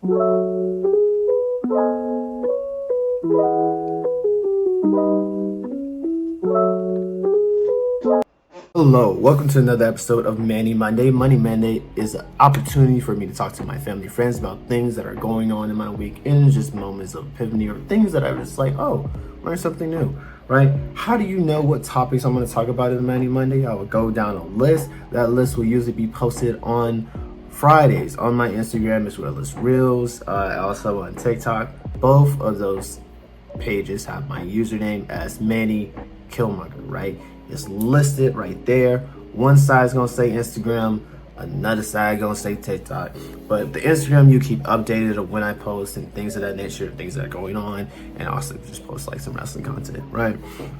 Hello, welcome to another episode of Money Monday. Money Monday is an opportunity for me to talk to my family, friends about things that are going on in my week and just moments of epiphany or things that I was just like, oh, learn something new, right? How do you know what topics I'm going to talk about in Money Monday? I will go down a list. That list will usually be posted on Fridays on my Instagram as well as Reels, also on TikTok. Both of those pages have my username as Manny Killmonger, right? It's listed right there. One side's gonna say Instagram, another side gonna say TikTok. But the Instagram, you keep updated of when I post and things of that nature, things that are going on, and also just post like some wrestling content, right?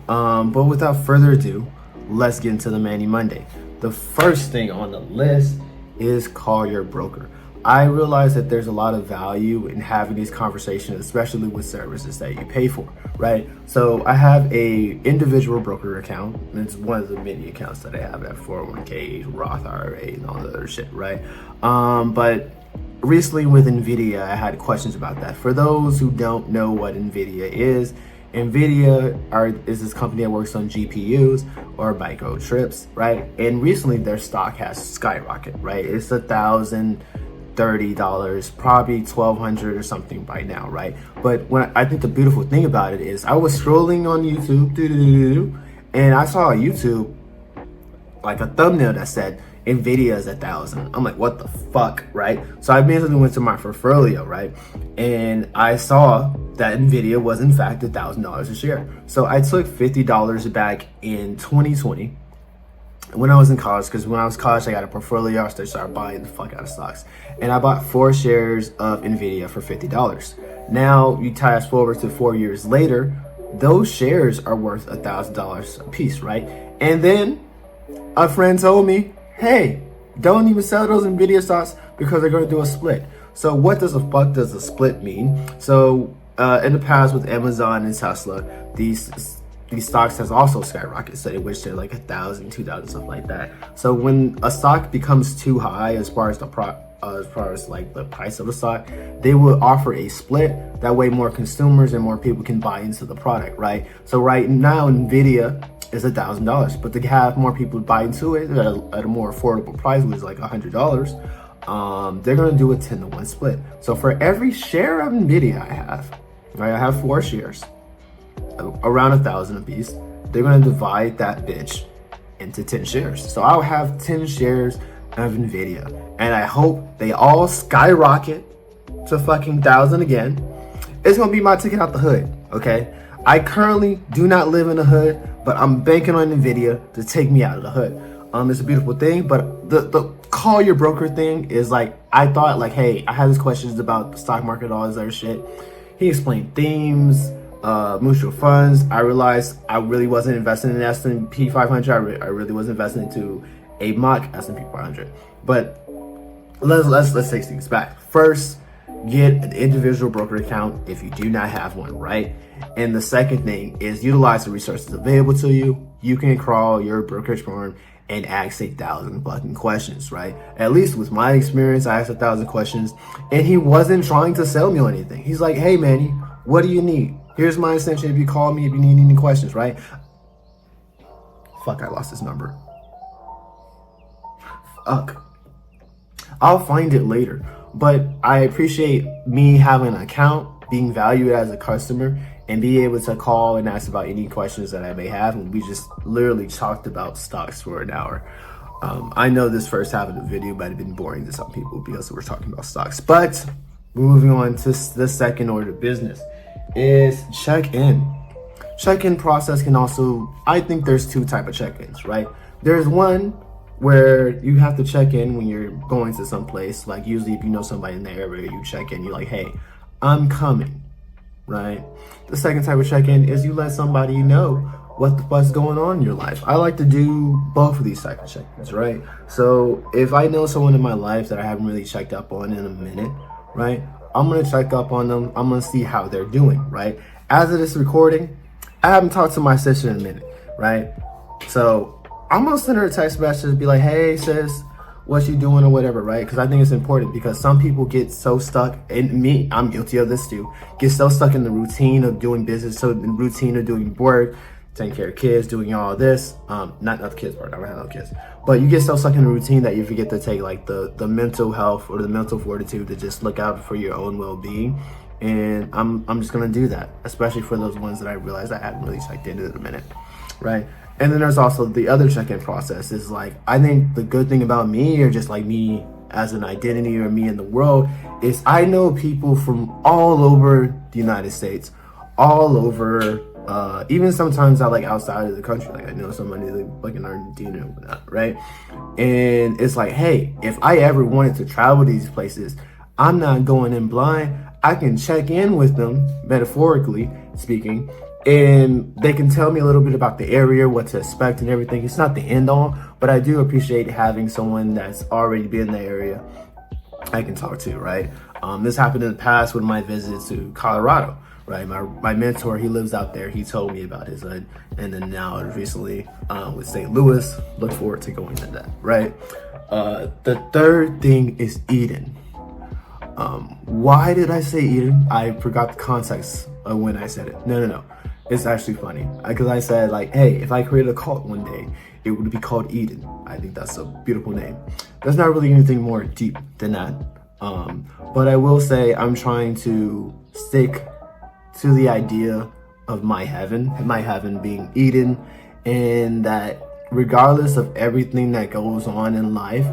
But without further ado, let's get into the Manny Monday. The first thing on the list is call your broker. I realize that there's a lot of value in having these conversations, especially with services that you pay for, right? So I have a individual broker account, and it's one of the many accounts that I have at 401k, Roth IRA, and all the other shit, right? But recently with NVIDIA, I had questions about that. For those who don't know what NVIDIA is this company that works on GPUs or micro chips, right? And recently their stock has skyrocketed, right? It's $1,030, probably $1,200 or something by now, right? But I think the beautiful thing about it is I was scrolling on YouTube, and I saw on YouTube like a thumbnail that said NVIDIA is 1,000. I'm like, what the fuck, right? So I immediately went to my portfolio, right? And I saw that NVIDIA was in fact $1,000 a share. So I took $50 back in 2020 when I was in college, because when I was in college, I got a portfolio, so I started buying the fuck out of stocks. And I bought 4 shares of NVIDIA for $50. Now, you fast forward to 4 years later, those shares are worth $1,000 a piece, right? And then a friend told me, hey, don't even sell those NVIDIA stocks because they're going to do a split. So what does the fuck does a split mean? So in the past with Amazon and Tesla, these stocks has also skyrocketed, so they wish they're like 1,000, 2,000, stuff like that. So when a stock becomes too high as far as the like the price of the stock, they will offer a split. That way more consumers and more people can buy into the product, right? So right now NVIDIA is $1,000, but to have more people buy into it at a more affordable price, which is like $100, they're gonna do a 10-to-1 split. So for every share of NVIDIA I have, right, I have 4 shares, around 1,000 a piece. They're gonna divide that bitch into 10 shares. So I'll have 10 shares of NVIDIA, and I hope they all skyrocket to fucking 1,000 again. It's gonna be my ticket out the hood, okay? I currently do not live in the hood, but I'm banking on NVIDIA to take me out of the hood. It's a beautiful thing, but the call your broker thing is like, I thought like, hey, I had these questions about the stock market, all this other shit. He explained themes, mutual funds. I realized I really wasn't investing in S&P 500. I really was investing into a mock S&P 500. But let's take things back. First, get an individual broker account if you do not have one, right? And the second thing is utilize the resources available to you. You can crawl your brokerage firm and ask 1,000 fucking questions, right? At least with my experience, I asked 1,000 questions, and he wasn't trying to sell me on anything. He's like, hey, Manny, what do you need? Here's my extension if you call me if you need any questions, right? Fuck, I lost his number. Fuck. I'll find it later. But I appreciate me having an account, being valued as a customer, and be able to call and ask about any questions that I may have. And we just literally talked about stocks for an hour. I know this first half of the video might have been boring to some people because we're talking about stocks. But moving on to the second order of business is check-in. Check-in process can also, I think there's 2 types of check-ins, right? There's one where you have to check in when you're going to some place. Like usually if you know somebody in the area, you check in, you're like, hey, I'm coming, right? The second type of check-in is you let somebody know what the fuck's going on in your life. I like to do both of these types of check-ins, right? So if I know someone in my life that I haven't really checked up on in a minute, right, I'm gonna check up on them. I'm gonna see how they're doing, right? As of this recording, I haven't talked to my sister in a minute, right? So I'm gonna send her a text message and be like, hey sis, what you doing or whatever, right? Because I think it's important, because some people get so stuck, and me, I'm guilty of this too, get so stuck in the routine of doing business, so the routine of doing work, taking care of kids, doing all this, not the kids part, I don't have no kids, but you get so stuck in the routine that you forget to take like the mental health or the mental fortitude to just look out for your own well-being. And I'm just gonna do that, especially for those ones that I realized I hadn't really checked into in a minute, right? And then there's also the other check-in process is like, I think the good thing about me, or just like me as an identity, or me in the world, is I know people from all over the United States, all over, even sometimes I like outside of the country. Like I know somebody like in Argentina or whatnot, right? And it's like, hey, if I ever wanted to travel to these places, I'm not going in blind. I can check in with them, metaphorically speaking, and they can tell me a little bit about the area, what to expect and everything. It's not the end all, but I do appreciate having someone that's already been in the area I can talk to, right? This happened in the past with my visit to Colorado, right? My mentor, he lives out there. He told me about his hood. And then now recently with St. Louis, look forward to going to that, right? The third thing is Eden. Why did I say Eden? I forgot the context of when I said it. No. It's actually funny, because I said like, hey, if I created a cult one day, it would be called Eden. I think that's a beautiful name. There's not really anything more deep than that. But I will say I'm trying to stick to the idea of my heaven being Eden, and that regardless of everything that goes on in life,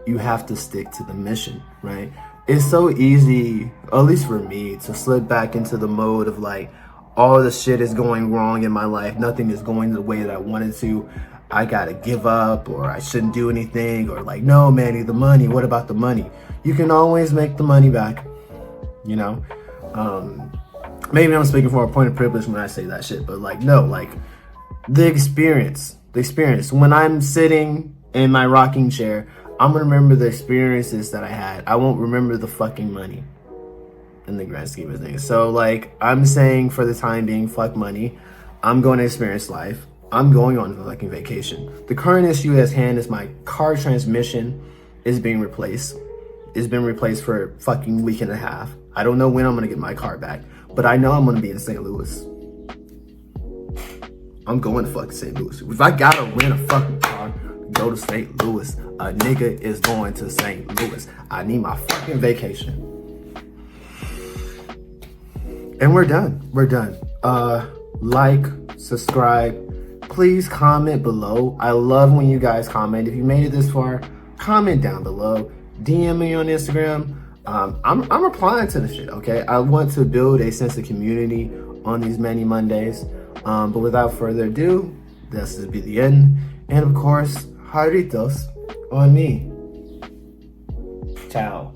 you have to stick to the mission, right? It's so easy, at least for me, to slip back into the mode of like, all the shit is going wrong in my life. Nothing is going the way that I wanted to. I gotta give up, or I shouldn't do anything, or like, no, Manny, the money. What about the money? You can always make the money back, you know? Maybe I'm speaking from a point of privilege when I say that shit, but like, no, like the experience. When I'm sitting in my rocking chair, I'm gonna remember the experiences that I had. I won't remember the fucking money in the grand scheme of things. So like, I'm saying for the time being, fuck money. I'm going to experience life. I'm going on a fucking vacation. The current issue at hand is my car transmission is being replaced. It's been replaced for a fucking week and a half. I don't know when I'm gonna get my car back, but I know I'm gonna be in St. Louis. I'm going to fucking St. Louis. If I gotta rent a fucking car, go to St. Louis. A nigga is going to St. Louis. I need my fucking vacation. And we're done. Like, subscribe, please comment below. I love when you guys comment. If you made it this far, comment down below. DM me on Instagram. I'm replying to the shit, okay? I want to build a sense of community on these many Mondays. But without further ado, this will be the end. And of course, jarritos on me. Ciao.